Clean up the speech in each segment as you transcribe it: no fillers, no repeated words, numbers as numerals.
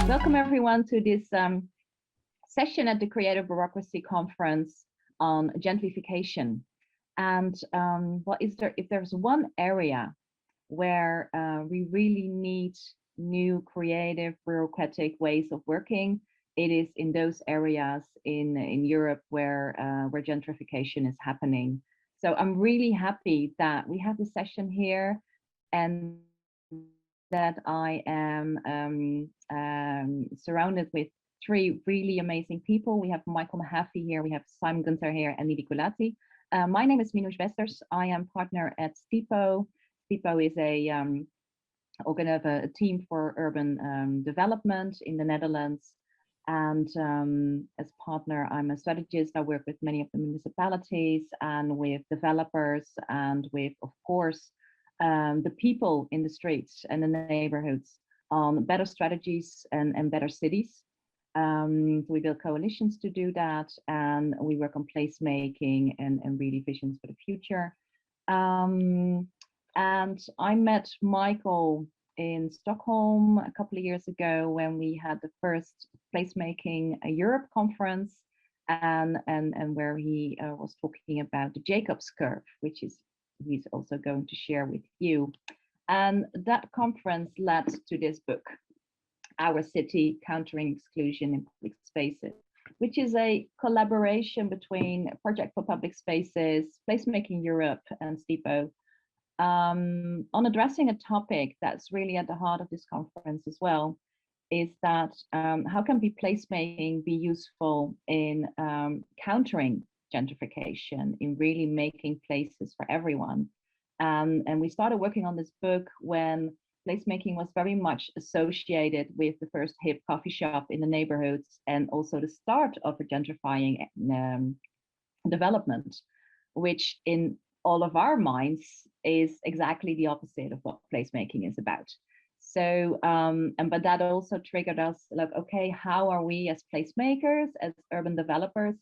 Welcome everyone to this session at the Creative Bureaucracy Conference on gentrification. And if there's one area where we really need new creative bureaucratic ways of working, it is in those areas in Europe where gentrification is happening. So I'm really happy that we have this session here and that I am surrounded with three really amazing people. We have Michael Mahaffey here, we have Simon Gunther here, and Nidhi Gulati. My name is Minouche Westers. I am partner at STIPO. STIPO is a team for urban development in the Netherlands. And as partner, I'm a strategist. I work with many of the municipalities and with developers and with, of course, the people in the streets and the neighborhoods on better strategies and better cities. So we build coalitions to do that, and we work on placemaking and really visions for the future. And I met Michael in Stockholm a couple of years ago when we had the first Placemaking Europe conference, and where he was talking about the Jacobs curve, which he's also going to share with you. And that conference led to this book, Our City, Countering Exclusion in Public Spaces, which is a collaboration between Project for Public Spaces, Placemaking Europe, and STIPO, on addressing a topic that's really at the heart of this conference as well, is that how can placemaking be useful in countering gentrification, in really making places for everyone. And we started working on this book when placemaking was very much associated with the first hip coffee shop in the neighborhoods, and also the start of a gentrifying development, which in all of our minds is exactly the opposite of what placemaking is about. So, but that also triggered us, like, okay, how are we as placemakers, as urban developers,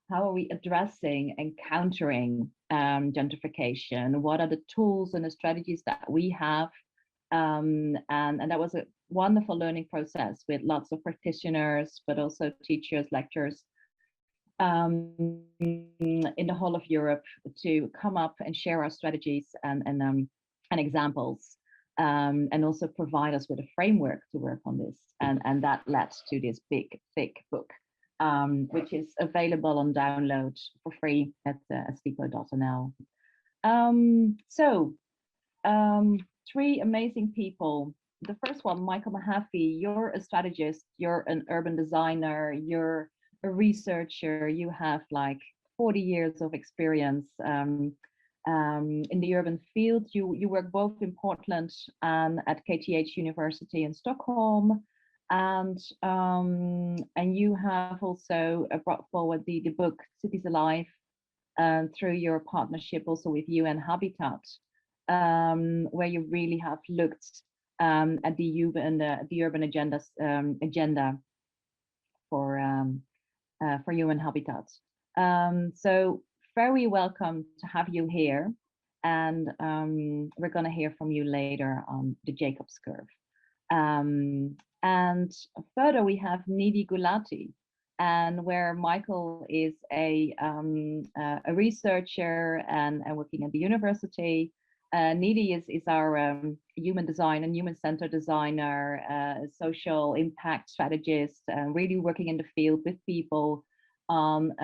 how are we addressing and countering gentrification? What are the tools and the strategies that we have? And that was a wonderful learning process with lots of practitioners, but also teachers, lecturers in the whole of Europe, to come up and share our strategies and examples, and also provide us with a framework to work on this. And that led to this big, thick book, which is available on download for free at stipo.nl. Three amazing people. The first one, Michael Mahaffey, you're a strategist, you're an urban designer, you're a researcher, you have like 40 years of experience in the urban field. You work both in Portland and at KTH University in Stockholm, and you have also brought forward the book Cities Alive through your partnership also with UN Habitat, where you really have looked at the urban agenda for UN Habitat. So very welcome to have you here, and we're going to hear from you later on the Jacobs curve. And further, we have Nidhi Gulati, and where Michael is a researcher and working at the university. Nidhi is our human design and human-centered designer, social impact strategist, really working in the field with people on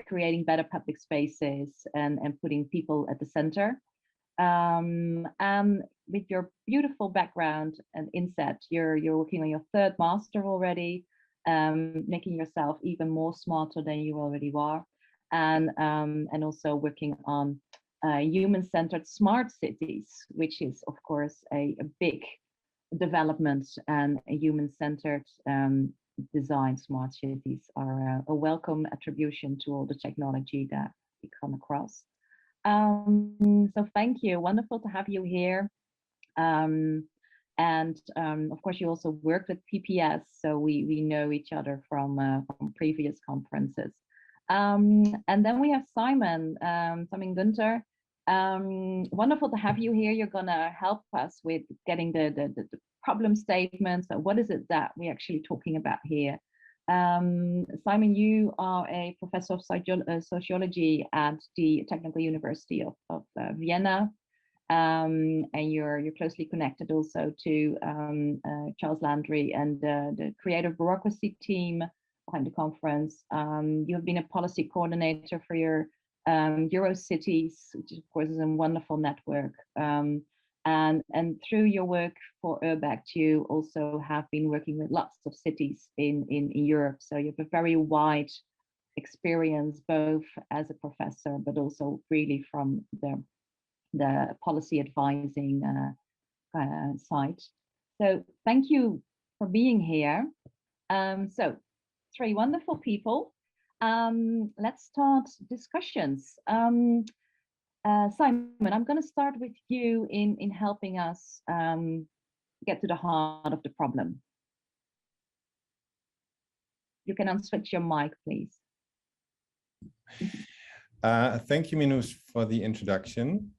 creating better public spaces and putting people at the center. And with your beautiful background and insight, you're working on your third master already, making yourself even more smarter than you already are, and also working on human-centered smart cities, which is, of course, a big development, and a human-centered design. Smart cities are a welcome attribution to all the technology that we come across. So thank you, wonderful to have you here. Of course, you also worked with PPS, so we know each other from previous conferences. And then we have Simon Gunther. Wonderful to have you here. You're gonna help us with getting the problem statements. What is it that we're actually talking about here? Simon, you are a professor of sociology at the Technical University of Vienna, and you're closely connected also to Charles Landry and the Creative Bureaucracy team behind the conference. You have been a policy coordinator for your Eurocities, which of course is a wonderful network. And through your work for Urbact, you also have been working with lots of cities in Europe. So you have a very wide experience, both as a professor, but also really from the policy advising side. So thank you for being here. So three wonderful people. Let's start discussions. Simon, I'm going to start with you in helping us get to the heart of the problem. You can unswitch your mic, please. Thank you, Minouche, for the introduction.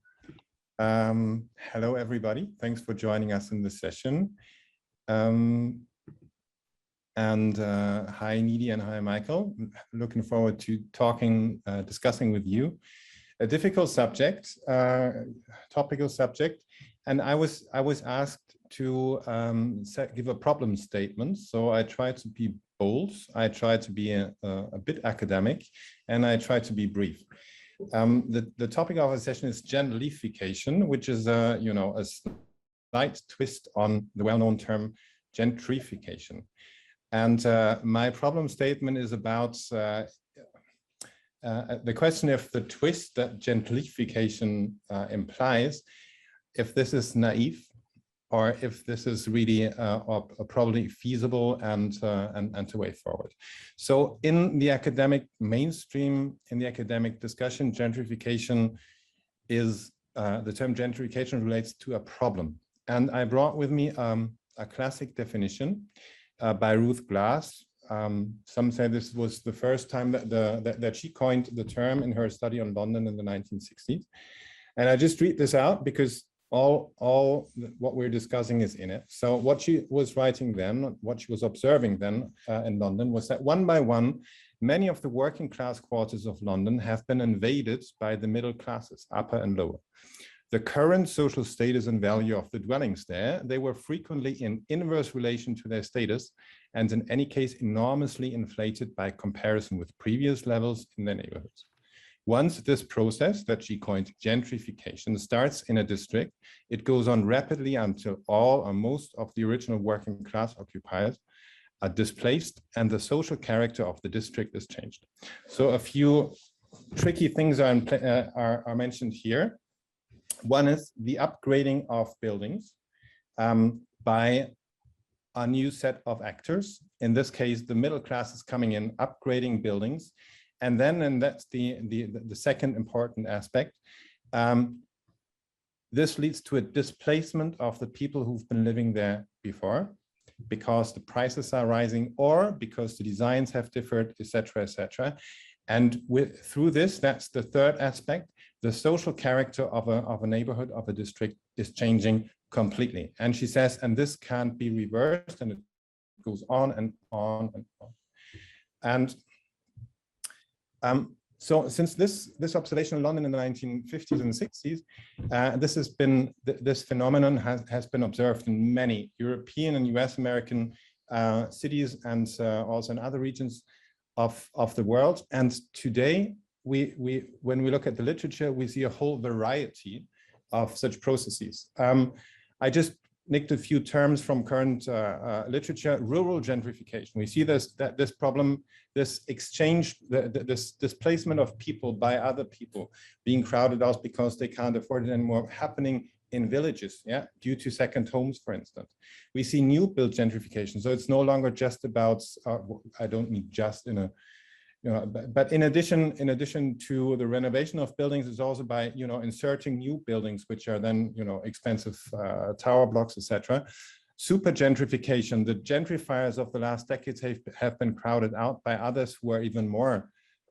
Hello, everybody. Thanks for joining us in this session. And hi, Needy, and hi, Michael. Looking forward to discussing with you a difficult subject, topical subject, and I was asked to give a problem statement. So I tried to be bold, I tried to be a bit academic, and I tried to be brief. The topic of our session is gentlyfication, which is a slight twist on the well-known term gentrification. And my problem statement is about the question if the twist that gentlyfication implies, if this is naive or if this is really probably feasible and a way forward. So in the academic mainstream, in the academic discussion, gentrification is, the term gentrification relates to a problem. And I brought with me a classic definition by Ruth Glass. Some say this was the first time that she coined the term in her study on London in the 1960s. And I just read this out because all what we're discussing is in it. So what she was writing then, what she was observing then in London was that one by one, many of the working class quarters of London have been invaded by the middle classes, upper and lower. The current social status and value of the dwellings there, they were frequently in inverse relation to their status, and in any case enormously inflated by comparison with previous levels in their neighborhoods. Once this process that she coined gentrification starts in a district, it goes on rapidly until all or most of the original working class occupiers are displaced and the social character of the district is changed. So a few tricky things are mentioned here. One is the upgrading of buildings by a new set of actors. In this case, the middle class is coming in, upgrading buildings. And then, and that's the second important aspect, this leads to a displacement of the people who've been living there before, because the prices are rising or because the designs have differed, etc., etc. And through this, that's the third aspect, the social character of a neighborhood, of a district is changing completely. And she says, and this can't be reversed, and it goes on and on and on. And so since this observation in London in the 1950s and 60s, this phenomenon has been observed in many European and US American cities and also in other regions of the world. And today, when we look at the literature, we see a whole variety of such processes. I just nicked a few terms from current literature. Rural gentrification. We see this problem, this exchange, this displacement of people by other people, being crowded out because they can't afford it anymore, happening in villages, yeah, due to second homes, for instance. We see new build gentrification. So it's no longer just about, I don't mean just in a, but in addition to the renovation of buildings, it's also by, inserting new buildings, which are then, expensive tower blocks, etc. Super gentrification, the gentrifiers of the last decades have been crowded out by others who are even more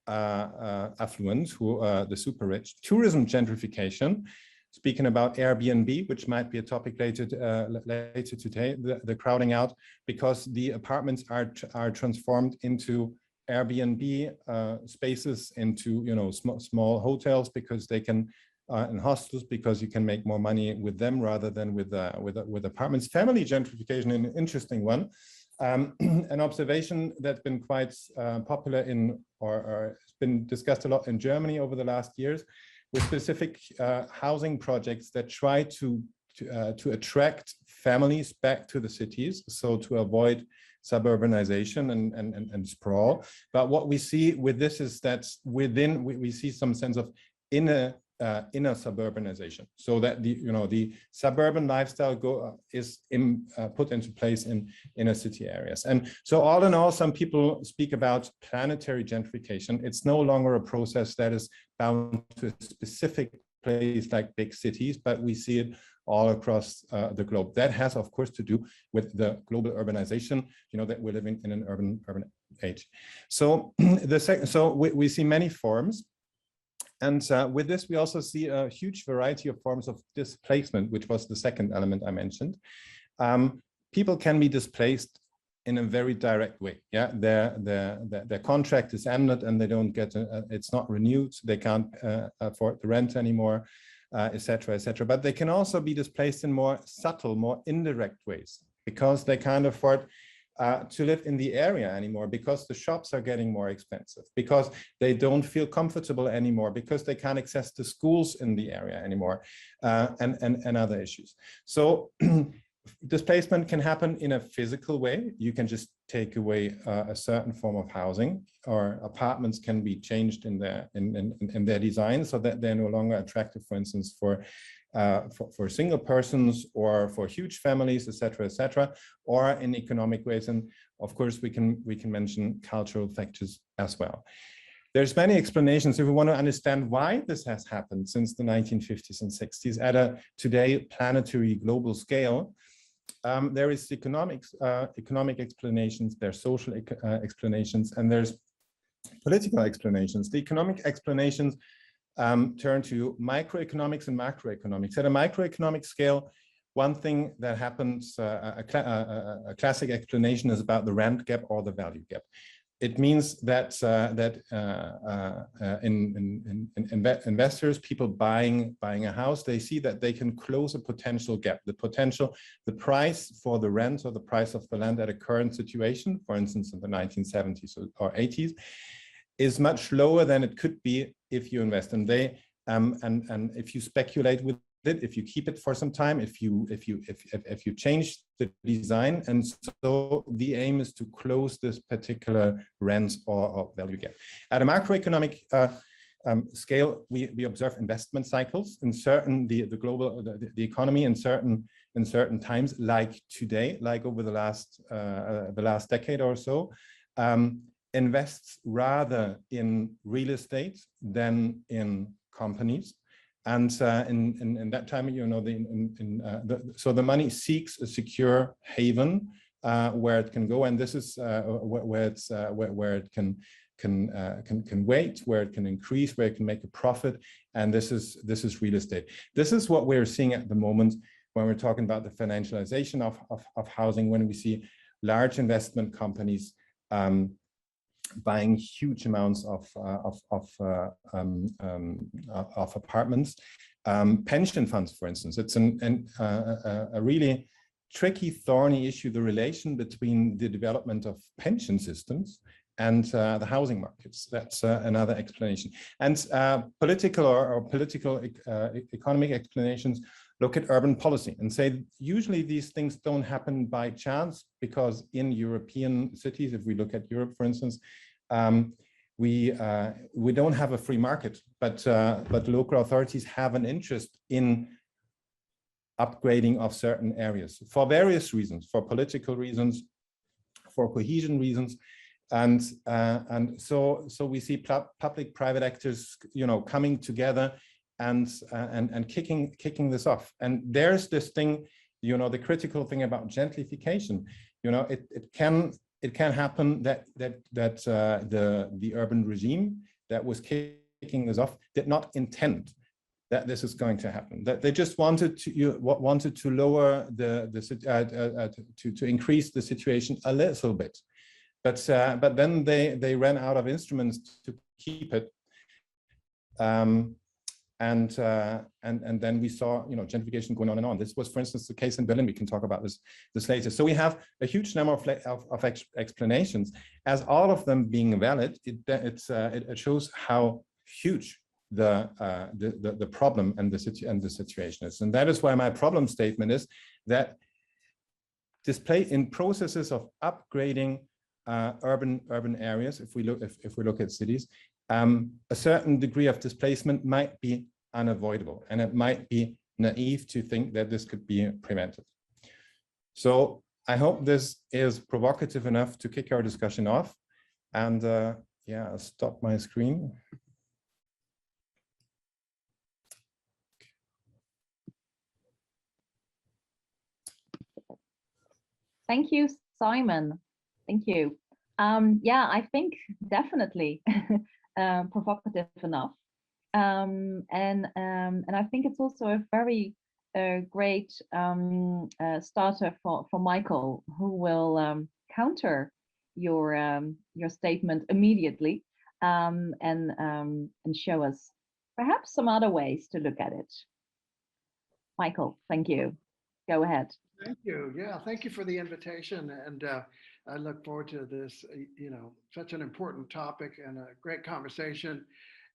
affluent, who the super rich. Tourism gentrification. speaking about Airbnb, which might be a topic later today, the crowding out, because the apartments are transformed into Airbnb spaces, into small hotels, because they can and hostels, because you can make more money with them rather than with apartments. Family gentrification, an interesting one. An observation that's been quite popular in, or has been discussed a lot in Germany over the last years, with specific housing projects that try to attract families back to the cities, so to avoid suburbanization and sprawl. But what we see with this is that within we see some sense of inner suburbanization, so that the suburban lifestyle is put into place in inner city areas. And so all in all, some people speak about planetary gentrification. It's no longer a process that is bound to a specific place like big cities, but we see it all across the globe. That has, of course, to do with the global urbanization, that we're living in an urban age. So we see many forms. And with this, we also see a huge variety of forms of displacement, which was the second element I mentioned. People can be displaced in a very direct way. Yeah, their contract is ended and they don't get it's not renewed. They can't afford the rent anymore, etc., etc. But they can also be displaced in more subtle, more indirect ways, because they can't afford to live in the area anymore, because the shops are getting more expensive, because they don't feel comfortable anymore, because they can't access the schools in the area anymore, and other issues. So displacement can happen in a physical way. You can just take away a certain form of housing, or apartments can be changed in their design so that they're no longer attractive, for instance, for single persons or for huge families, etc., or in economic ways. And of course, we can mention cultural factors as well. There's many explanations if we want to understand why this has happened since the 1950s and 60s at a today planetary global scale. There is economic explanations, there's social explanations, and there's political explanations. The economic explanations turn to microeconomics and macroeconomics. At a microeconomic scale, one thing that happens, a classic explanation is about the rent gap or the value gap. It means that investors, people buying a house, they see that they can close a potential gap. The price for the rent or the price of the land at a current situation, for instance, in the 1970s or 80s, is much lower than it could be if you invest. And and if you speculate with it, if you keep it for some time, if you change the design, and so the aim is to close this particular rent or value gap. At a macroeconomic scale, we observe investment cycles in certain the economy in certain times, like today, like over the last decade or so. Invests rather in real estate than in companies, and in that time, so the money seeks a secure haven where it can go, and this is where it can wait, where it can increase, where it can make a profit, and this is real estate. This is what we're seeing at the moment when we're talking about the financialization of housing, when we see large investment companies buying huge amounts of apartments. Pension funds, for instance, it's a really tricky, thorny issue, the relation between the development of pension systems and the housing markets. That's another explanation. And political or political economic explanations look at urban policy and say, usually these things don't happen by chance, because in European cities, if we look at Europe, for instance, we don't have a free market, but local authorities have an interest in upgrading of certain areas for various reasons, for political reasons, for cohesion reasons. And so we see public-private actors, coming together and kicking this off. And there's this thing, the critical thing about gentrification. It can happen that the urban regime that was kicking this off did not intend that this is going to happen. That they just wanted to lower to increase the situation a little bit, but then they ran out of instruments to keep it. And then we saw, you know, gentrification going on and on. This was, for instance, the case in Berlin. We can talk about this later. So we have a huge number of explanations. As all of them being valid, it shows how huge the problem and the situation is. And that is why my problem statement is that in processes of upgrading urban areas, if we look at cities, a certain degree of displacement might be unavoidable, and it might be naive to think that this could be prevented. So I hope this is provocative enough to kick our discussion off. And yeah, I'll stop my screen. Thank you, Simon. Thank you. Yeah, I think definitely provocative enough. And I think it's also a very great starter for Michael, who will counter your statement immediately and show us perhaps some other ways to look at it. Michael, thank you. Go ahead. Thank you. Yeah, thank you for the invitation. And I look forward to this, you know, such an important topic and a great conversation.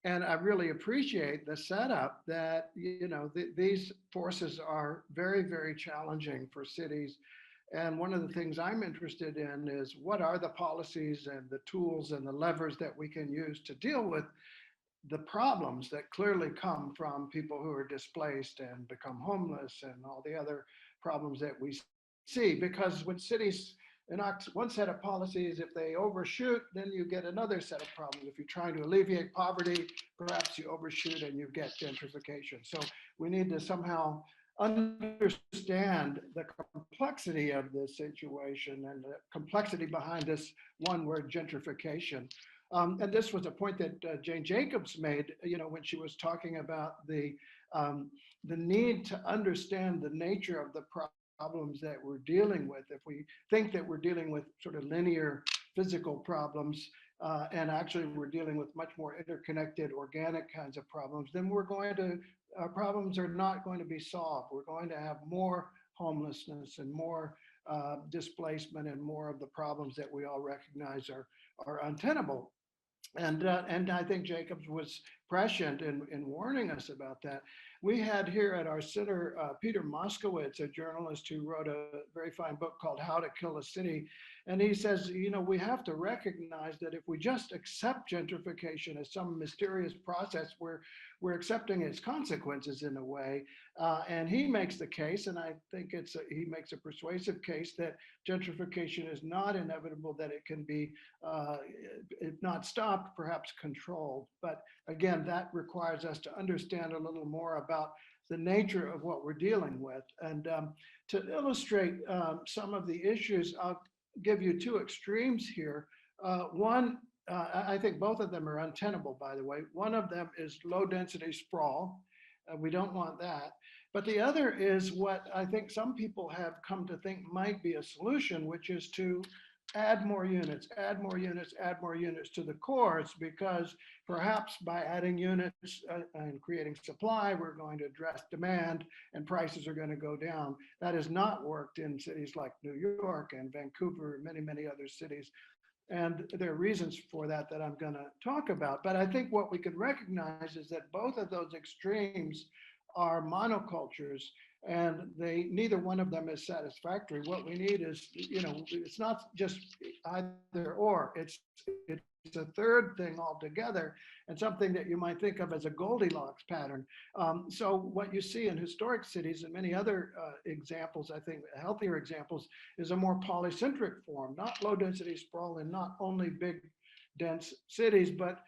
And I really appreciate the setup that, you know, these forces are very, very challenging for cities. And one of the things I'm interested in is what are the policies and the tools and the levers that we can use to deal with the problems that clearly come from people who are displaced and become homeless and all the other problems that we see. Because when cities enact one set of policies, if they overshoot, then you get another set of problems. If you're trying to alleviate poverty, perhaps you overshoot and you get gentrification. So we need to somehow understand the complexity of this situation and the complexity behind this one word, gentrification. And this was a point that Jane Jacobs made, you know, when she was talking about the need to understand the nature of the problems that we're dealing with. If we think that we're dealing with sort of linear physical problems, and actually we're dealing with much more interconnected organic kinds of problems, then our problems are not going to be solved. We're going to have more homelessness and more displacement and more of the problems that we all recognize are untenable. And I think Jacobs was prescient in warning us about that. We had here at our center, Peter Moskowitz, a journalist who wrote a very fine book called How to Kill a City. And he says, you know, we have to recognize that if we just accept gentrification as some mysterious process, we're accepting its consequences in a way. And he makes the case, and I think he makes a persuasive case, that gentrification is not inevitable, that it can be, if not stopped, perhaps controlled. But again, that requires us to understand a little more about the nature of what we're dealing with. And to illustrate some of the issues, I'll give you two extremes here. One, I think both of them are untenable, by the way. One of them is low density sprawl. We don't want that. But the other is what I think some people have come to think might be a solution, which is to add more units, add more units, add more units to the cores, because perhaps by adding units and creating supply, we're going to address demand and prices are going to go down. That has not worked in cities like New York and Vancouver and many, many other cities. And there are reasons for that that I'm going to talk about. But I think what we can recognize is that both of those extremes are monocultures, and neither one of them is satisfactory. What we need is, you know, it's not just either or, it's a third thing altogether, and something that you might think of as a Goldilocks pattern. So what you see in historic cities and many other examples, I think healthier examples, is a more polycentric form, not low density sprawl and not only big dense cities, but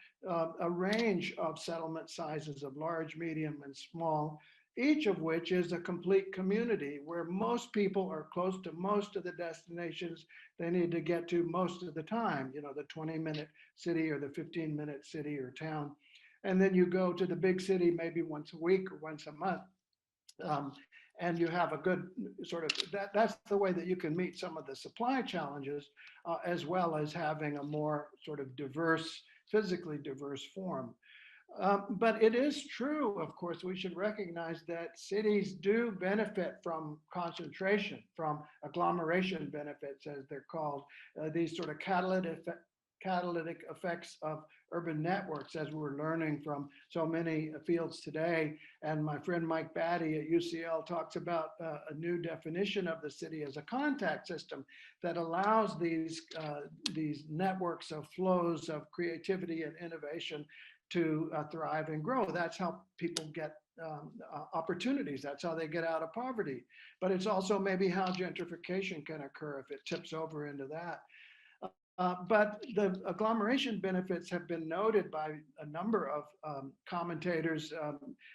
a range of settlement sizes of large, medium, and small, each of which is a complete community where most people are close to most of the destinations they need to get to most of the time, you know, the 20-minute city or the 15-minute city or town. and then you go to the big city maybe once a week or once a month. And you have a good sort of, that's the way that you can meet some of the supply challenges, as well as having a more sort of diverse, physically diverse form. But it is true, of course, we should recognize that cities do benefit from concentration, from agglomeration benefits, as they're called, these sort of catalytic effects of urban networks, as we're learning from so many fields today. And my friend Mike Batty at UCL talks about a new definition of the city as a contact system that allows these networks of flows of creativity and innovation to thrive and grow. That's how people get opportunities. That's how they get out of poverty. But it's also maybe how gentrification can occur if it tips over into that. But the agglomeration benefits have been noted by a number of commentators.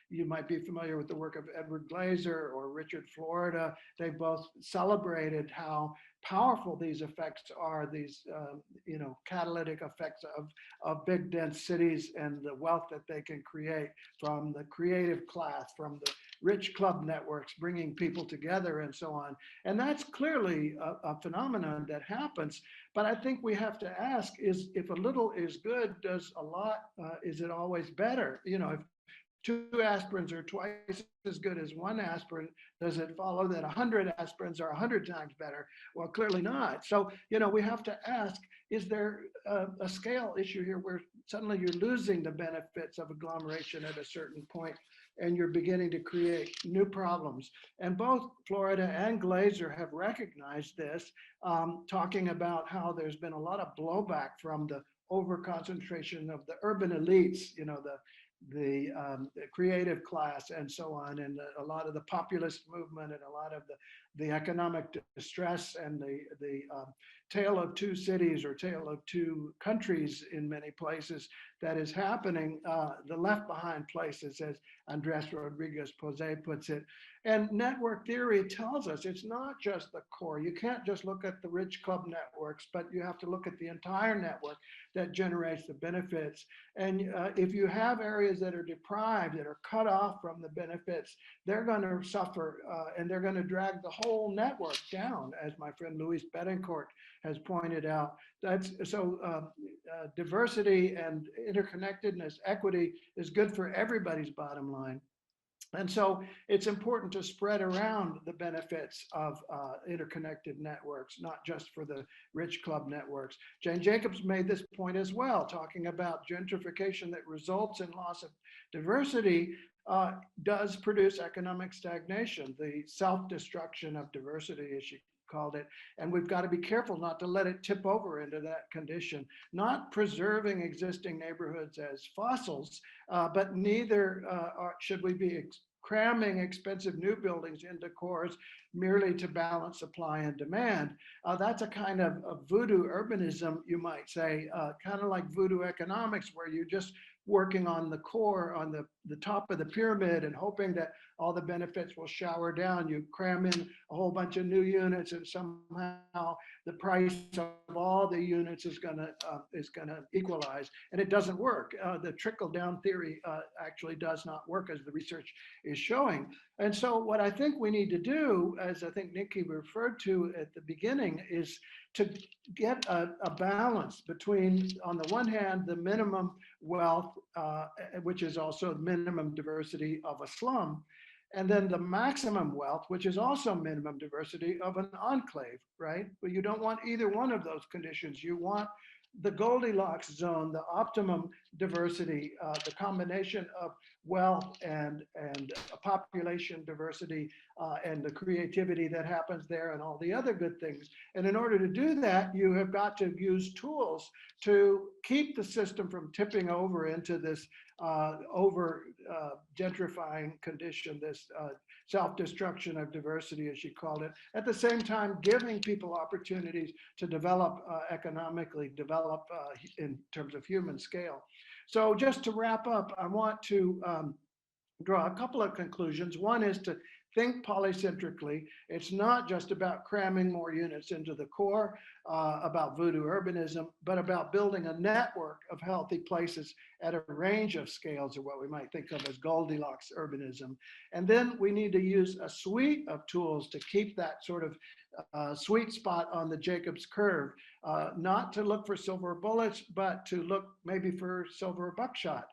You might be familiar with the work of Edward Glaser or Richard Florida. They both celebrated how powerful these effects are, these catalytic effects of big dense cities and the wealth that they can create from the creative class, from the rich club networks, bringing people together and so on. And that's clearly a phenomenon that happens. But I think we have to ask is, if a little is good, does a lot, is it always better? You know, if 2 aspirins are twice as good as 1 aspirin, does it follow that 100 aspirins are 100 times better? Well, clearly not. So, you know, we have to ask, is there a scale issue here where suddenly you're losing the benefits of agglomeration at a certain point and you're beginning to create new problems? And both Florida and Glaser have recognized this, talking about how there's been a lot of blowback from the over-concentration of the urban elites, you know, the creative class and so on, and a lot of the populist movement and a lot of the economic distress and the tale of 2 cities or tale of 2 countries in many places that is happening, the left behind places, as Andres Rodriguez Posey puts it. And network theory tells us it's not just the core. You can't just look at the rich club networks, but you have to look at the entire network that generates the benefits. And if you have areas that are deprived, that are cut off from the benefits, they're going to suffer and they're going to drag the whole network down, as my friend Luis Betancourt has pointed out. That's so diversity and interconnectedness, equity is good for everybody's bottom line. And so it's important to spread around the benefits of interconnected networks, not just for the rich club networks. Jane Jacobs made this point as well, talking about gentrification that results in loss of diversity does produce economic stagnation, the self-destruction of diversity, as she called it. And we've got to be careful not to let it tip over into that condition, not preserving existing neighborhoods as fossils, but neither should we be cramming expensive new buildings into cores merely to balance supply and demand. That's a kind of voodoo urbanism, you might say, kind of like voodoo economics, where you're just working on the core, on the top of the pyramid, and hoping that all the benefits will shower down. You cram in a whole bunch of new units, and somehow the price of all the units is gonna equalize, and it doesn't work. The trickle down theory actually does not work, as the research is showing. And so what I think we need to do, as I think Nikki referred to at the beginning, is to get a balance between, on the one hand, the minimum wealth, which is also minimum diversity of a slum, and then the maximum wealth, which is also minimum diversity of an enclave, right? But you don't want either one of those conditions. You want the Goldilocks zone, the optimum diversity, the combination of wealth and population diversity and the creativity that happens there and all the other good things. And in order to do that, you have got to use tools to keep the system from tipping over into this over gentrifying condition, this self-destruction of diversity, as she called it, at the same time giving people opportunities to develop economically, develop in terms of human scale. So just to wrap up, I want to draw a couple of conclusions. One is to think polycentrically. It's not just about cramming more units into the core, about voodoo urbanism, but about building a network of healthy places at a range of scales, or what we might think of as Goldilocks urbanism. And then we need to use a suite of tools to keep that sort of sweet spot on the Jacobs curve, not to look for silver bullets, but to look maybe for silver buckshot,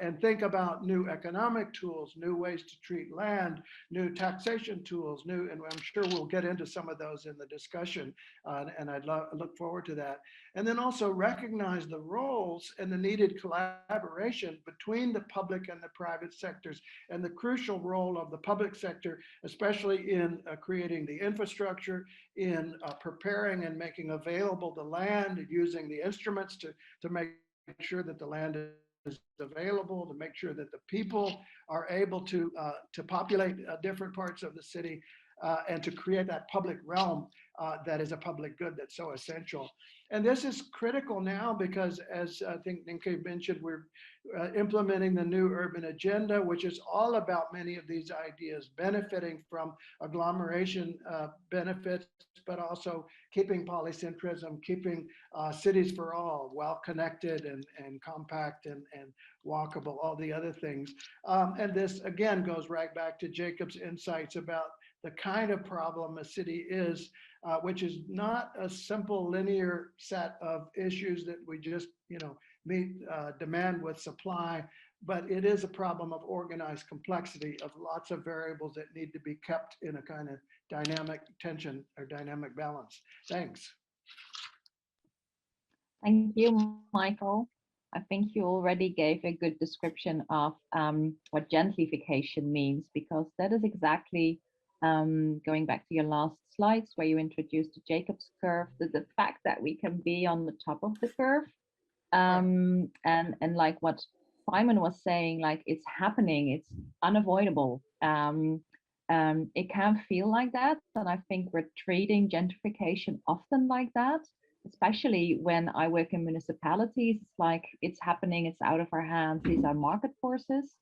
and think about new economic tools, new ways to treat land, new taxation tools, and I'm sure we'll get into some of those in the discussion, and I'd look forward to that. And then also recognize the roles and the needed collaboration between the public and the private sectors, and the crucial role of the public sector, especially in creating the infrastructure, in preparing and making available the land, using the instruments to make sure that the land is available, to make sure that the people are able to populate different parts of the city, and to create that public realm that is a public good that's so essential. And this is critical now because, as I think Ninke mentioned, we're implementing the new urban agenda, which is all about many of these ideas benefiting from agglomeration benefits, but also keeping polycentrism, keeping cities for all, well connected and compact and walkable, all the other things. And this again goes right back to Jacob's insights about the kind of problem a city is, which is not a simple linear set of issues that we just, meet demand with supply, but it is a problem of organized complexity of lots of variables that need to be kept in a kind of dynamic tension or dynamic balance. Thanks. Thank you, Michael. I think you already gave a good description of what gentrification means, because that is exactly going back to your last slides where you introduced the Jacobs curve, the fact that we can be on the top of the curve, and like what Simon was saying, like it's happening, it's unavoidable. It can feel like that, and I think we're treating gentrification often like that, especially when I work in municipalities. It's like it's happening, it's out of our hands, these are market forces.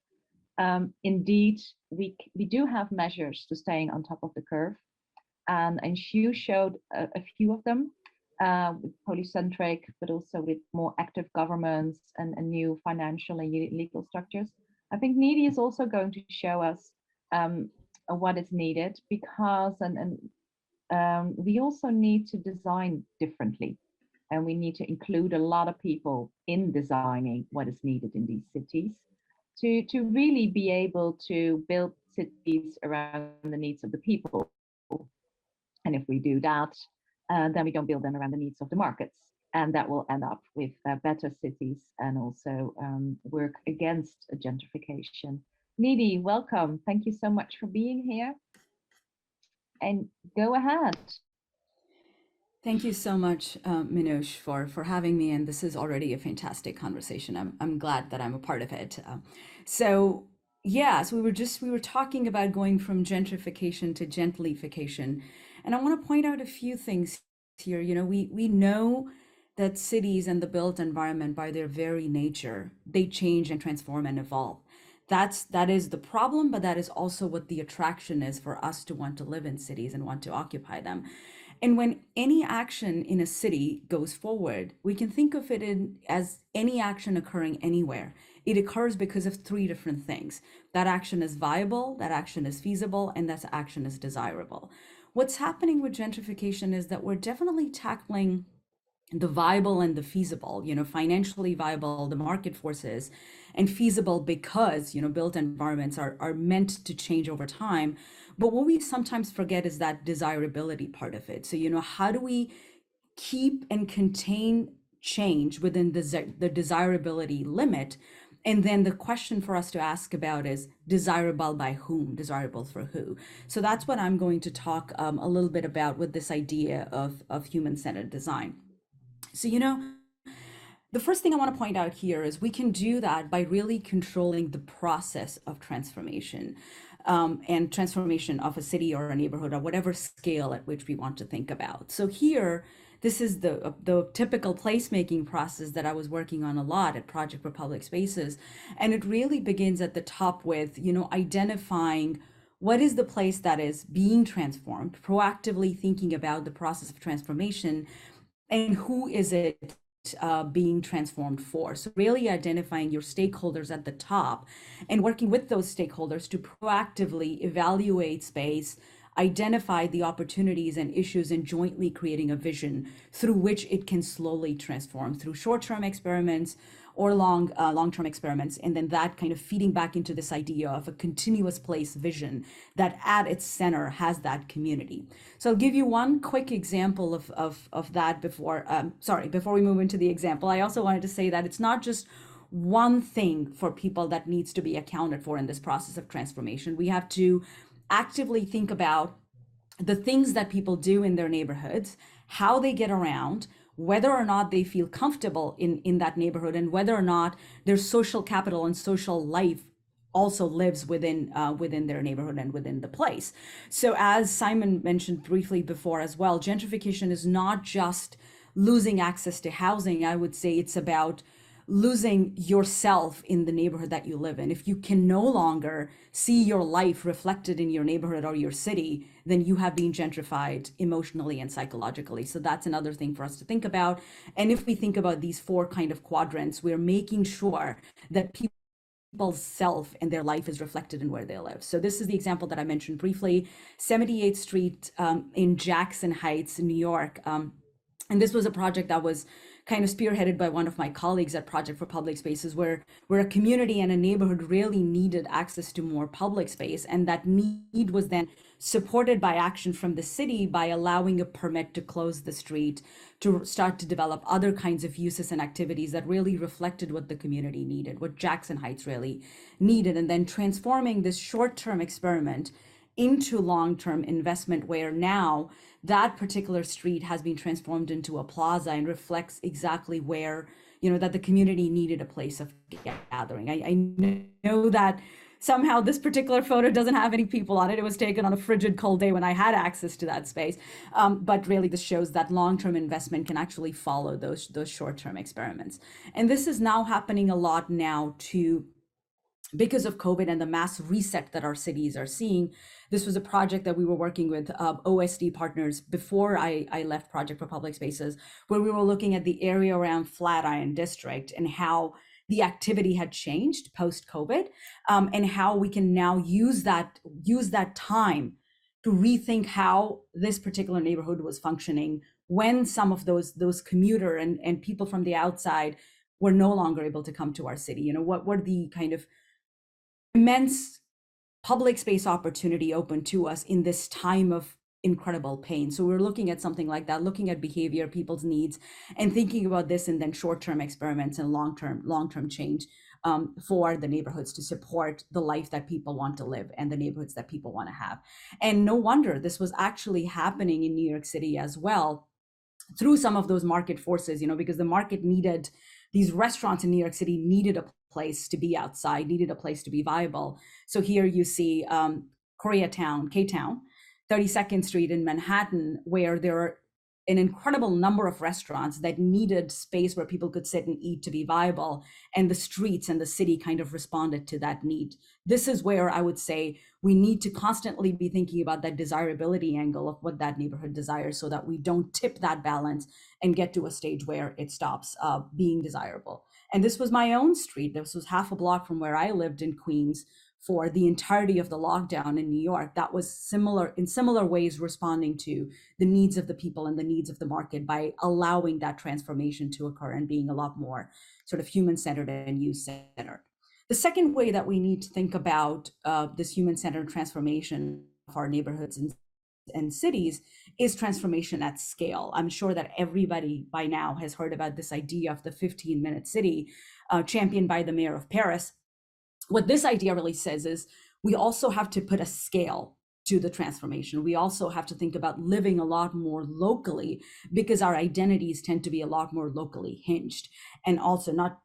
Indeed, we do have measures to staying on top of the curve, and you showed a few of them, with polycentric, but also with more active governments and new financial and legal structures. I think Needy is also going to show us what is needed, because we also need to design differently, and we need to include a lot of people in designing what is needed in these cities to really be able to build cities around the needs of the people. And if we do that, then we don't build them around the needs of the markets. And that will end up with better cities and also work against gentrification. Needy, welcome. Thank you so much for being here. And go ahead. Thank you so much, Minouche, for having me. And this is already a fantastic conversation. I'm glad that I'm a part of it. So we were talking about going from gentrification to gentlyfication. And I want to point out a few things here. We know that cities and the built environment, by their very nature, they change and transform and evolve. That is the problem, but that is also what the attraction is for us to want to live in cities and want to occupy them. And when any action in a city goes forward, we can think of it as any action occurring anywhere. It occurs because of three different things. That action is viable, that action is feasible, and that action is desirable. What's happening with gentrification is that we're definitely tackling the viable and the feasible, financially viable, the market forces, and feasible because, built environments are meant to change over time. But what we sometimes forget is that desirability part of it. So, how do we keep and contain change within the desirability limit? And then the question for us to ask about is desirable by whom, desirable for who? So that's what I'm going to talk a little bit about with this idea of human-centered design. So, the first thing I want to point out here is we can do that by really controlling the process of transformation, and transformation of a city or a neighborhood or whatever scale at which we want to think about. So here, this is the typical placemaking process that I was working on a lot at Project for Public Spaces. And it really begins at the top with, identifying what is the place that is being transformed, proactively thinking about the process of transformation, and who is it being transformed for. So really identifying your stakeholders at the top and working with those stakeholders to proactively evaluate space, identify the opportunities and issues, and jointly creating a vision through which it can slowly transform through short-term experiments or long-term experiments, and then that kind of feeding back into this idea of a continuous place vision that at its center has that community. So I'll give you one quick example of that before we move into the example. I also wanted to say that it's not just one thing for people that needs to be accounted for in this process of transformation. We have to actively think about the things that people do in their neighborhoods, how they get around, whether or not they feel comfortable in that neighborhood, and whether or not their social capital and social life also lives within their neighborhood and within the place. So as Simon mentioned briefly before as well, gentrification is not just losing access to housing. I would say it's about losing yourself in the neighborhood that you live in. If you can no longer see your life reflected in your neighborhood or your city, then you have been gentrified emotionally and psychologically. So that's another thing for us to think about. And if we think about these four kind of quadrants, we're making sure that people's self and their life is reflected in where they live. So this is the example that I mentioned briefly, 78th Street in Jackson Heights, New York. And this was a project that was kind of spearheaded by one of my colleagues at Project for Public Spaces, where a community and a neighborhood really needed access to more public space. And that need was then supported by action from the city by allowing a permit to close the street, to start to develop other kinds of uses and activities that really reflected what the community needed, what Jackson Heights really needed, and then transforming this short-term experiment into long-term investment, where now that particular street has been transformed into a plaza and reflects exactly where, that the community needed a place of gathering. I know that somehow this particular photo doesn't have any people on it. It was taken on a frigid, cold day when I had access to that space. But really this shows that long-term investment can actually follow those short-term experiments. And this is now happening a lot now too, because of COVID and the mass reset that our cities are seeing. This was a project that we were working with OSD partners before I left Project for Public Spaces, where we were looking at the area around Flatiron District and how the activity had changed post-COVID, and how we can now use that time to rethink how this particular neighborhood was functioning when some of those commuter and people from the outside were no longer able to come to our city. What were the kind of immense public space opportunity open to us in this time of incredible pain. So we're looking at something like that, looking at behavior, people's needs, and thinking about this, and then short-term experiments and long-term change for the neighborhoods to support the life that people want to live and the neighborhoods that people want to have. And no wonder this was actually happening in New York City as well, through some of those market forces, because the market needed, these restaurants in New York City needed a place to be outside, needed a place to be viable. So here you see Koreatown, K-Town, 32nd Street in Manhattan, where there are an incredible number of restaurants that needed space where people could sit and eat to be viable, and the streets and the city kind of responded to that need. This is where I would say we need to constantly be thinking about that desirability angle of what that neighborhood desires, so that we don't tip that balance and get to a stage where it stops being desirable. And this was my own street. This was half a block from where I lived in Queens for the entirety of the lockdown in New York. That was in similar ways responding to the needs of the people and the needs of the market by allowing that transformation to occur and being a lot more sort of human-centered and youth-centered. The second way that we need to think about this human-centered transformation of our neighborhoods and cities is transformation at scale. I'm sure that everybody by now has heard about this idea of the 15-minute city championed by the mayor of Paris. What this idea really says is we also have to put a scale to the transformation. We also have to think about living a lot more locally, because our identities tend to be a lot more locally hinged. And also, not,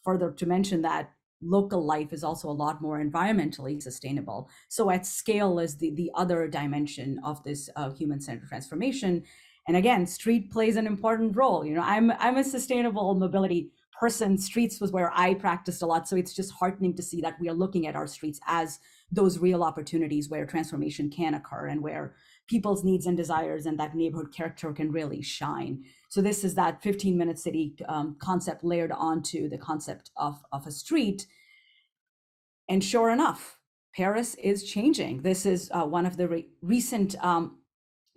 further to mention that local life is also a lot more environmentally sustainable. So at scale is the other dimension of this human-centered transformation. And again, street plays an important role. I'm a sustainable mobility person. Streets was where I practiced a lot. So it's just heartening to see that we are looking at our streets as those real opportunities where transformation can occur and where people's needs and desires and that neighborhood character can really shine. So this is that 15-minute city concept layered onto the concept of a street. And sure enough, Paris is changing. This is one of the recent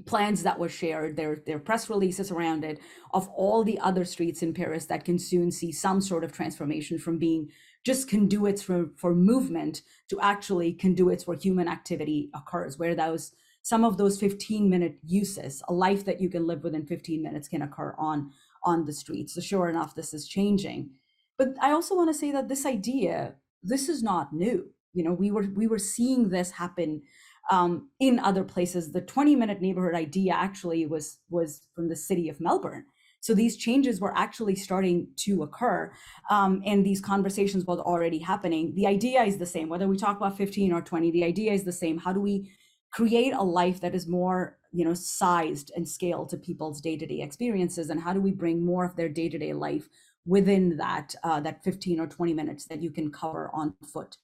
plans that were shared, their press releases around it, of all the other streets in Paris that can soon see some sort of transformation from being just conduits for movement to actually conduits where human activity occurs, where some of those 15-minute uses, a life that you can live within 15 minutes can occur on the streets. So sure enough, this is changing. But I also want to say that this is not new. We were seeing this happen in other places. The 20-minute neighborhood idea actually was from the city of Melbourne. So these changes were actually starting to occur, and these conversations were already happening. The idea is the same, whether we talk about 15 or 20, the idea is the same. How do we create a life that is more, sized and scaled to people's day-to-day experiences? And how do we bring more of their day-to-day life within that 15 or 20 minutes that you can cover on foot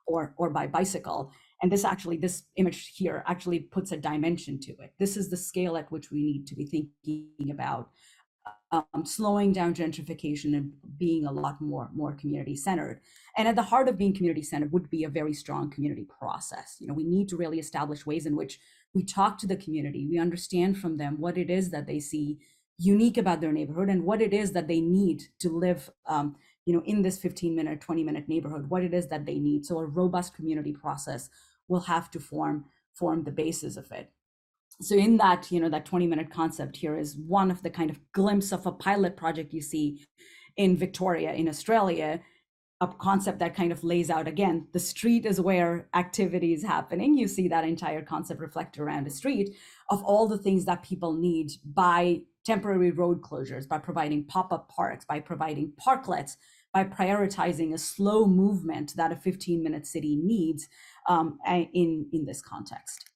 or by bicycle? And this image here actually puts a dimension to it. This is the scale at which we need to be thinking about slowing down gentrification and being a lot more community centered. And at the heart of being community centered would be a very strong community process. We need to really establish ways in which we talk to the community. We understand from them what it is that they see unique about their neighborhood and what it is that they need to live in this 15-minute, 20-minute neighborhood, what it is that they need. So a robust community process will have to form the basis of it. So in that, that 20-minute concept here is one of the kind of glimpse of a pilot project you see in Victoria in Australia, a concept that kind of lays out, again, the street is where activity is happening. You see that entire concept reflected around a street of all the things that people need by temporary road closures, by providing pop-up parks, by providing parklets, by prioritizing a slow movement that a 15-minute city needs in this context.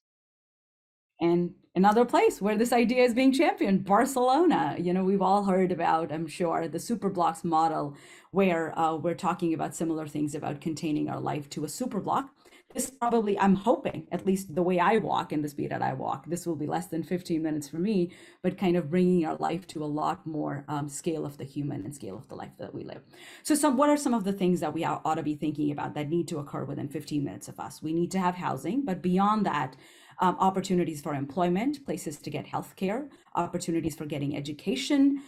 And another place where this idea is being championed, Barcelona. We've all heard about, I'm sure, the superblocks model, where we're talking about similar things about containing our life to a superblock. This probably, I'm hoping, at least the way I walk and the speed that I walk, this will be less than 15 minutes for me, but kind of bringing our life to a lot more scale of the human and scale of the life that we live. So what are some of the things that we ought to be thinking about that need to occur within 15 minutes of us? We need to have housing, but beyond that, opportunities for employment, places to get healthcare, opportunities for getting education,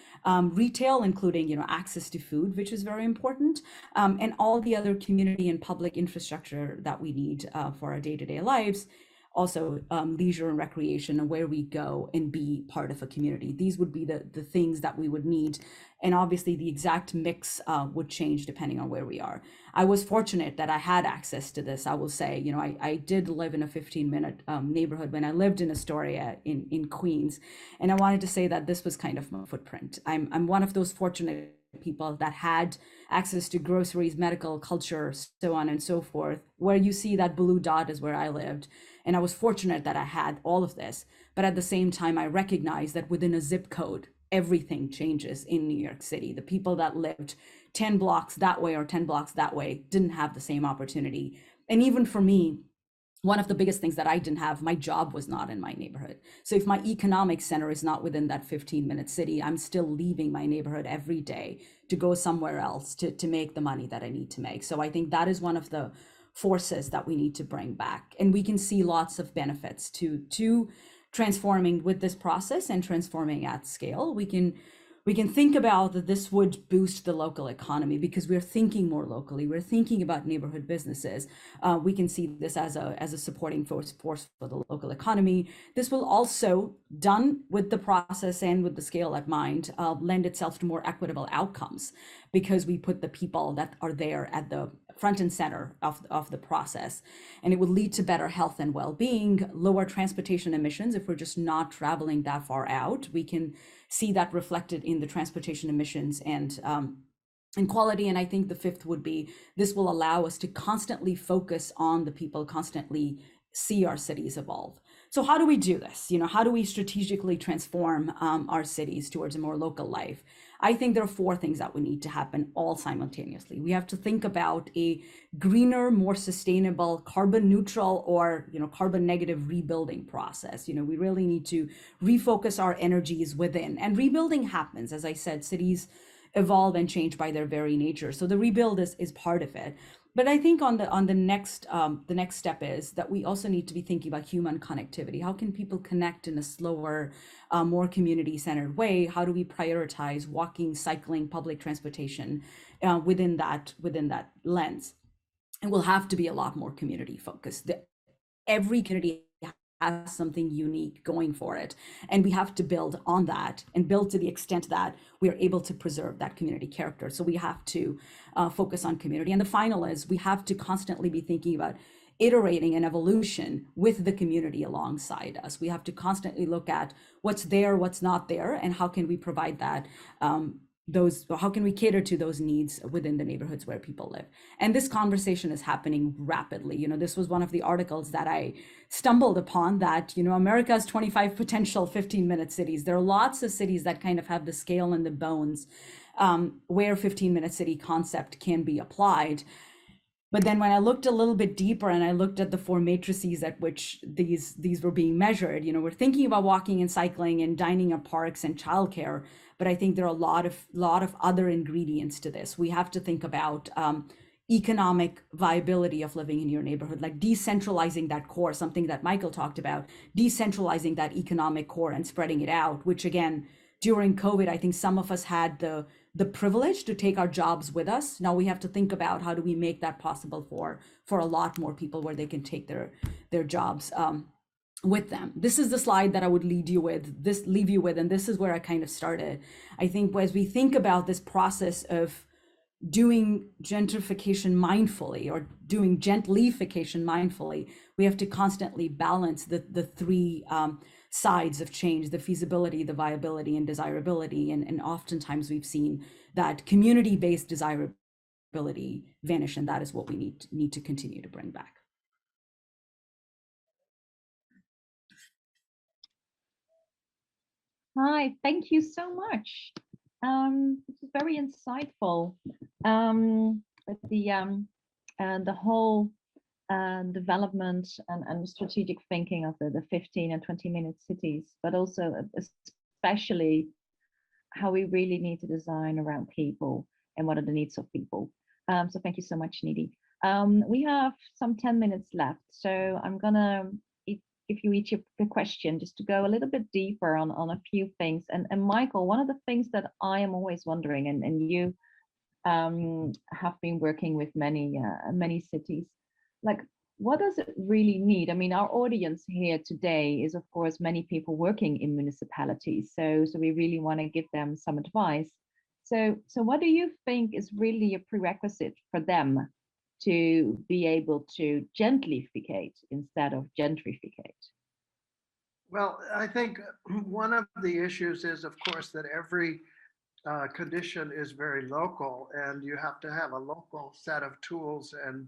retail, including access to food, which is very important, and all the other community and public infrastructure that we need for our day-to-day lives. Also, leisure and recreation, and where we go and be part of a community. These would be the things that we would need. And obviously the exact mix would change depending on where we are. I was fortunate that I had access to this. I will say, I did live in a 15-minute neighborhood when I lived in Astoria in Queens. And I wanted to say that this was kind of my footprint. I'm one of those fortunate people that had access to groceries, medical, culture, so on and so forth, where you see that blue dot is where I lived. And I was fortunate that I had all of this. But at the same time, I recognized that within a zip code, everything changes in New York City. The people that lived 10 blocks that way or 10 blocks that way didn't have the same opportunity. And even for me, one of the biggest things that I didn't have, my job was not in my neighborhood. So if my economic center is not within that 15-minute city, I'm still leaving my neighborhood every day to go somewhere else to make the money that I need to make. So I think that is one of the forces that we need to bring back. And we can see lots of benefits to transforming with this process and transforming at scale. We can think about that this would boost the local economy because we're thinking more locally. We're thinking about neighborhood businesses. We can see this as a supporting force for the local economy. This will also, done with the process and with the scale at mind, lend itself to more equitable outcomes because we put the people that are there at the front and center of the process. And it will lead to better health and well-being, lower transportation emissions. If we're just not traveling that far out, we can see that reflected in the transportation emissions and quality. And I think the fifth would be, this will allow us to constantly focus on the people, constantly see our cities evolve. So how do we do this? How do we strategically transform our cities towards a more local life? I think there are four things that would need to happen all simultaneously. We have to think about a greener, more sustainable, carbon neutral, or carbon negative rebuilding process. We really need to refocus our energies within. And rebuilding happens, as I said, cities evolve and change by their very nature. So the rebuild is part of it. But I think on the next step is that we also need to be thinking about human connectivity. How can people connect in a slower, more community-centered way? How do we prioritize walking, cycling, public transportation within that lens? It will have to be a lot more community focused. Every community has something unique going for it, and we have to build on that and build to the extent that we are able to preserve that community character. So we have to focus on community. And the final is we have to constantly be thinking about iterating and evolution with the community alongside us. We have to constantly look at what's there, what's not there, and how can we provide that how can we cater to those needs within the neighborhoods where people live? And this conversation is happening rapidly. This was one of the articles that I stumbled upon, that America's 25 potential 15-minute cities. There are lots of cities that kind of have the scale and the bones where 15-minute city concept can be applied. But then when I looked a little bit deeper and I looked at the four matrices at which these were being measured, we're thinking about walking and cycling and dining at parks and childcare, but I think there are a lot of other ingredients to this. We have to think about economic viability of living in your neighborhood, like decentralizing that core, something that Michael talked about, decentralizing that economic core and spreading it out, which again, during COVID, I think some of us had the privilege to take our jobs with us. Now we have to think about how do we make that possible for a lot more people, where they can take their jobs with them. This is the slide that I would leave you with, and this is where I kind of started. I think as we think about this process of doing gentrification mindfully or doing gentlyfication mindfully, we have to constantly balance the three sides of change: the feasibility, the viability, and desirability. And oftentimes we've seen that community-based desirability vanish, and that is what we need to continue to bring back. Hi, thank you so much. This is very insightful. But the whole development and strategic thinking of the 15 and 20-minute cities, but also especially how we really need to design around people and what are the needs of people. So thank you so much, Nidhi. We have some 10 minutes left, so I'm gonna give you each a question just to go a little bit deeper on a few things. And Michael, one of the things that I am always wondering, and you have been working with many cities, like, what does it really need? I mean, our audience here today is, of course, many people working in municipalities. So we really want to give them some advice. So what do you think is really a prerequisite for them to be able to gentlyficate instead of gentrificate? Well, I think one of the issues is, of course, that every condition is very local, and you have to have a local set of tools and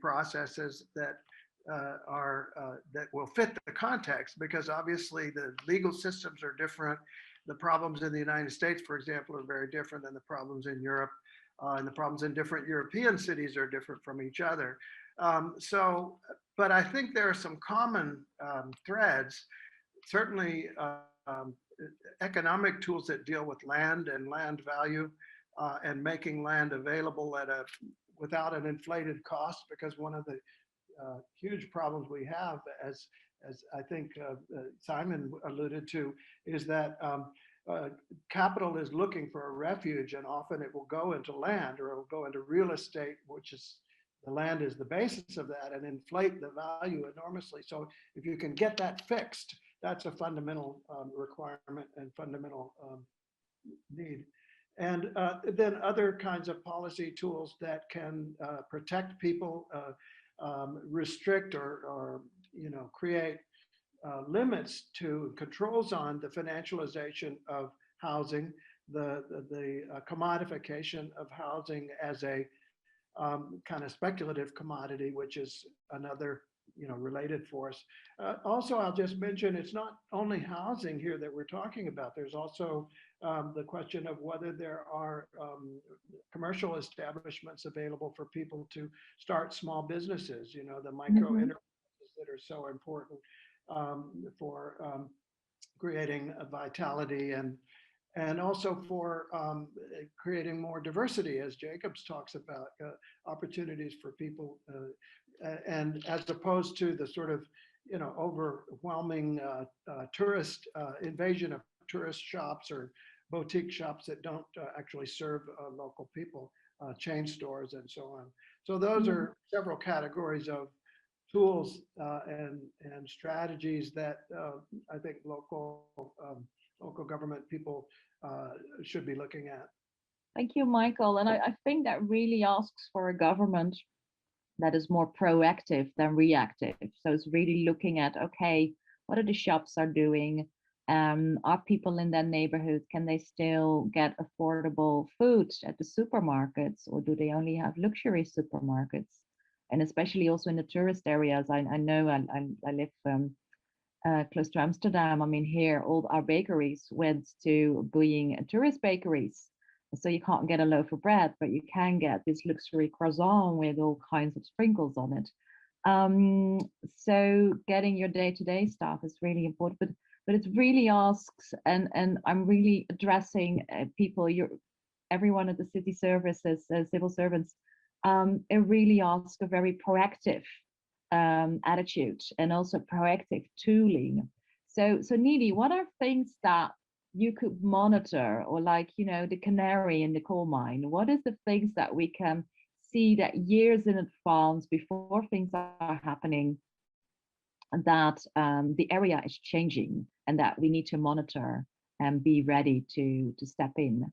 processes that that will fit the context, because obviously the legal systems are different. The problems in the United States, for example, are very different than the problems in Europe. And the problems in different European cities are different from each other. But I think there are some common threads. Certainly, economic tools that deal with land and land value and making land available without an inflated cost, because one of the huge problems we have, as I think Simon alluded to, is that capital is looking for a refuge, and often it will go into land, or it will go into real estate, which is, the land is the basis of that, and inflate the value enormously. So if you can get that fixed, that's a fundamental requirement and fundamental need. And then other kinds of policy tools that can protect people, restrict or create limits to controls on the financialization of housing, the commodification of housing as a kind of speculative commodity, which is another related force. Also, I'll just mention it's not only housing here that we're talking about. There's also the question of whether there are commercial establishments available for people to start small businesses, the micro enterprises that are so important for creating a vitality and also for creating more diversity, as Jacobs talks about, opportunities for people, and as opposed to the sort of, overwhelming tourist invasion of tourist shops or boutique shops that don't actually serve local people, chain stores and so on. So those are several categories of tools and strategies that I think local government people should be looking at. Thank you, Michael. And I think that really asks for a government that is more proactive than reactive. So it's really looking at, okay, what are the shops are doing? Are people in that neighborhood, can they still get affordable food at the supermarkets, or do they only have luxury supermarkets? And especially also in the tourist areas, I know I live close to Amsterdam. I mean, here, all our bakeries went to being tourist bakeries. So you can't get a loaf of bread, but you can get this luxury croissant with all kinds of sprinkles on it. So getting your day-to-day stuff is really important, but it really asks, and I'm really addressing people, everyone at the city services, civil servants. It really asks a very proactive attitude and also proactive tooling. So Neely, what are things that you could monitor, or like, the canary in the coal mine? What is the things that we can see that years in advance, before things are happening, that the area is changing and that we need to monitor and be ready to step in?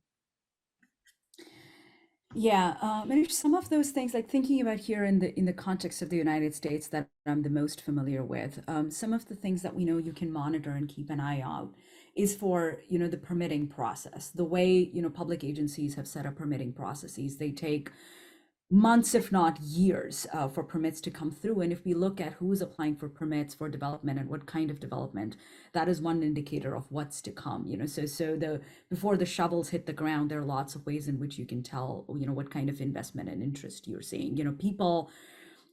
Yeah, and some of those things, like thinking about here in the context of the United States that I'm the most familiar with, some of the things that we know you can monitor and keep an eye out is for, the permitting process. The way, public agencies have set up permitting processes, they take months, if not years, for permits to come through. And if we look at who's applying for permits for development and what kind of development, that is one indicator of what's to come. So before the shovels hit the ground, there are lots of ways in which you can tell, what kind of investment and interest you're seeing. People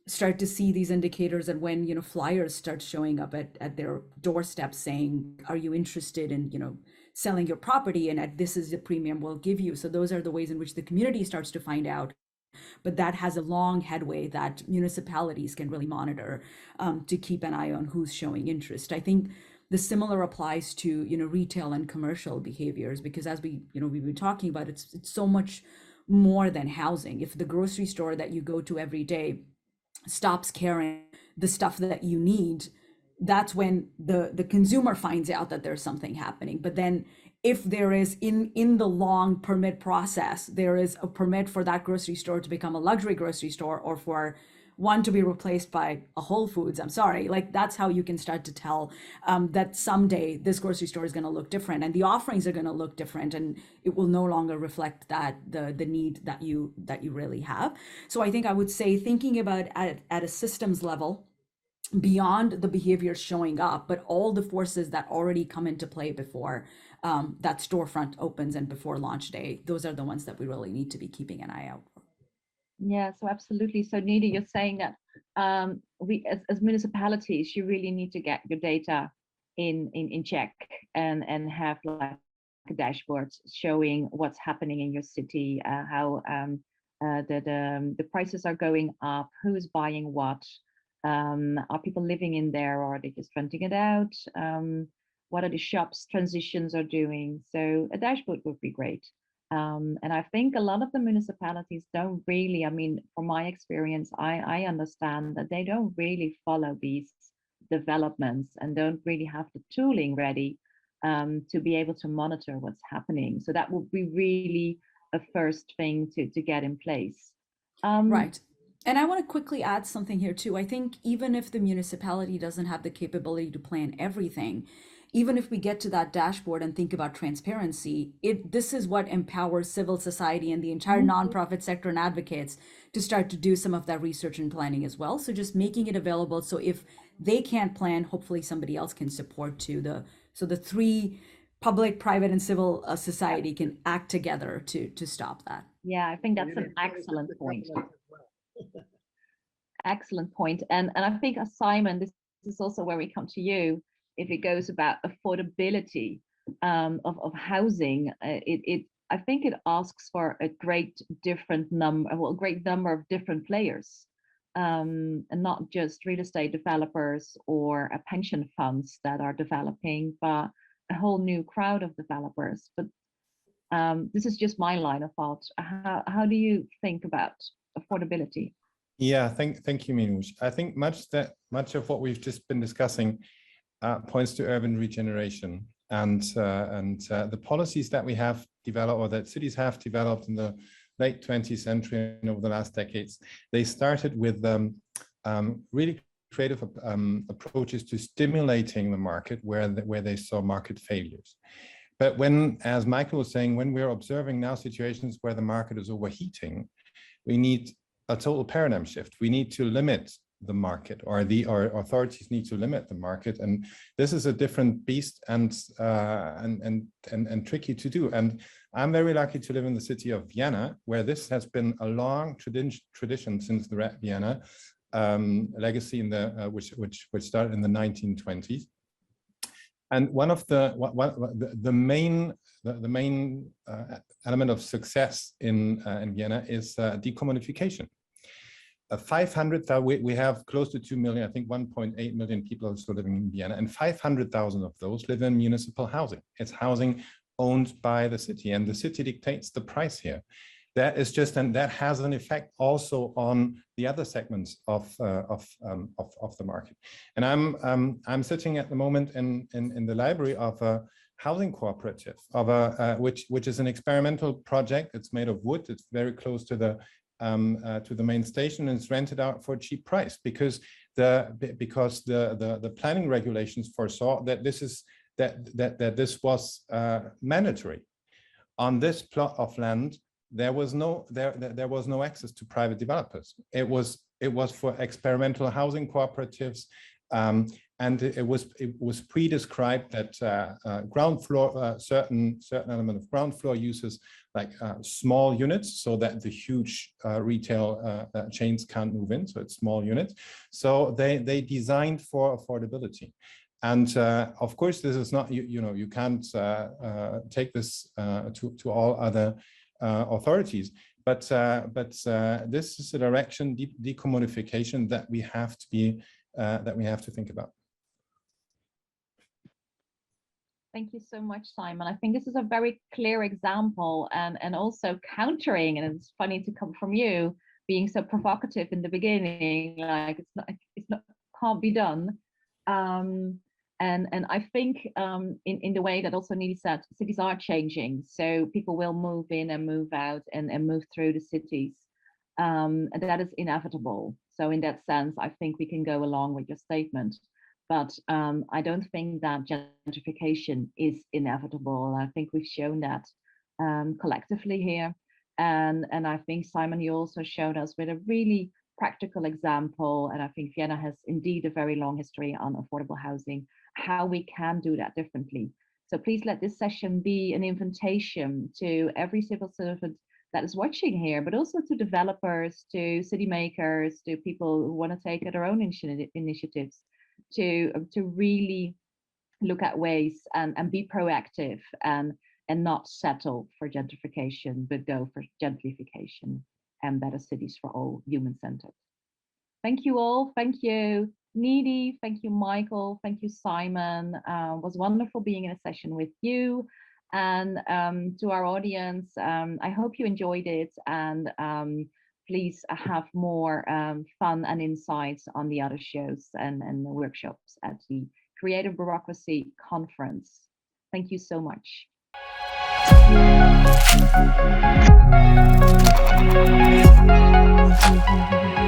start to see these indicators, and when flyers start showing up at their doorstep saying, are you interested in selling your property, and this is the premium we'll give you. So those are the ways in which the community starts to find out. But that has a long headway that municipalities can really monitor to keep an eye on who's showing interest. I think the similar applies to retail and commercial behaviors, because as we've been talking about, it's so much more than housing. If the grocery store that you go to every day stops carrying the stuff that you need, that's when the consumer finds out that there's something happening. But then if there is in the long permit process, there is a permit for that grocery store to become a luxury grocery store, or for one to be replaced by a Whole Foods, I'm sorry, like that's how you can start to tell that someday this grocery store is going to look different, and the offerings are going to look different, and it will no longer reflect that the need that you really have. So I think I would say, thinking about at a systems level, beyond the behavior showing up, but all the forces that already come into play before that storefront opens and before launch day, those are the ones that we really need to be keeping an eye out for. Yeah, so absolutely. So Nida, you're saying that we as municipalities, you really need to get your data in check and have like a dashboard showing what's happening in your city, how the prices are going up, who's buying what, are people living in there, or are they just renting it out? What are the shops transitions are doing? So a dashboard would be great. And I think a lot of the municipalities don't really, I mean, from my experience, I understand that they don't really follow these developments and don't really have the tooling ready to be able to monitor what's happening. So that would be really a first thing to get in place. Right. And I want to quickly add something here too. I think even if the municipality doesn't have the capability to plan everything, even if we get to that dashboard and think about transparency, this is what empowers civil society and the entire nonprofit sector and advocates to start to do some of that research and planning as well. So just making it available, so if they can't plan, hopefully somebody else can support too. So the three, public, private, and civil society, can act together to stop that. Yeah, I think that's an excellent point. Excellent point. And I think, Simon, this is also where we come to you. If it goes about affordability of housing, I think it asks for a great number of different players, and not just real estate developers or pension funds that are developing, but a whole new crowd of developers. But this is just my line of thought. How do you think about affordability? Yeah, thank you, Minouche. I think much of what we've just been discussing points to urban regeneration, and the policies that we have developed, or that cities have developed in the late 20th century and over the last decades. They started with really creative approaches to stimulating the market where they saw market failures. But when, as Michael was saying, when we're observing now situations where the market is overheating, we need a total paradigm shift. We need to limit the market, or our authorities need to limit the market, and this is a different beast and tricky to do. And I'm very lucky to live in the city of Vienna, where this has been a long tradition since the Red Vienna legacy in the which started in the 1920s. And one of the main element of success in Vienna is decommunification. 500,000, we have close to 2 million, I think 1.8 million people are still living in Vienna, and 500,000 of those live in municipal housing. It's housing owned by the city, and the city dictates the price here. That is just, and that has an effect also on the other segments of the market. And I'm sitting at the moment in the library of a housing cooperative of which is an experimental project. It's made of wood. It's very close to the main station, and it's rented out for a cheap price because the planning regulations foresaw that this was mandatory. On this plot of land, there was no access to private developers. It was for experimental housing cooperatives, and it was pre-described that ground floor, certain element of ground floor uses like small units, so that the huge retail chains can't move in. So it's small units. So they designed for affordability. And of course, this is not, you can't take this to all other authorities, but this is a direction, decommodification, that we have to think about. Thank you so much, Simon. I think this is a very clear example, and also countering, and it's funny to come from you being so provocative in the beginning, like it's not can't be done. And I think in the way that also Nidhi said, cities are changing, so people will move in and move out and move through the cities, and that is inevitable. So in that sense, I think we can go along with your statement. But I don't think that gentrification is inevitable. I think we've shown that collectively here. And I think, Simon, you also showed us with a really practical example, and I think Vienna has indeed a very long history on affordable housing, how we can do that differently. So please let this session be an invitation to every civil servant that is watching here, but also to developers, to city makers, to people who want to take their own initiatives, to really look at ways and be proactive and not settle for gentrification, but go for gentlyfication and better cities for all, human-centered. Thank you all. Thank you, Nidhi. Thank you, Michael. Thank you, Simon. It was wonderful being in a session with you. And to our audience, I hope you enjoyed it, and please have more fun and insights on the other shows and the workshops at the Creative Bureaucracy Conference. Thank you so much. Thank you.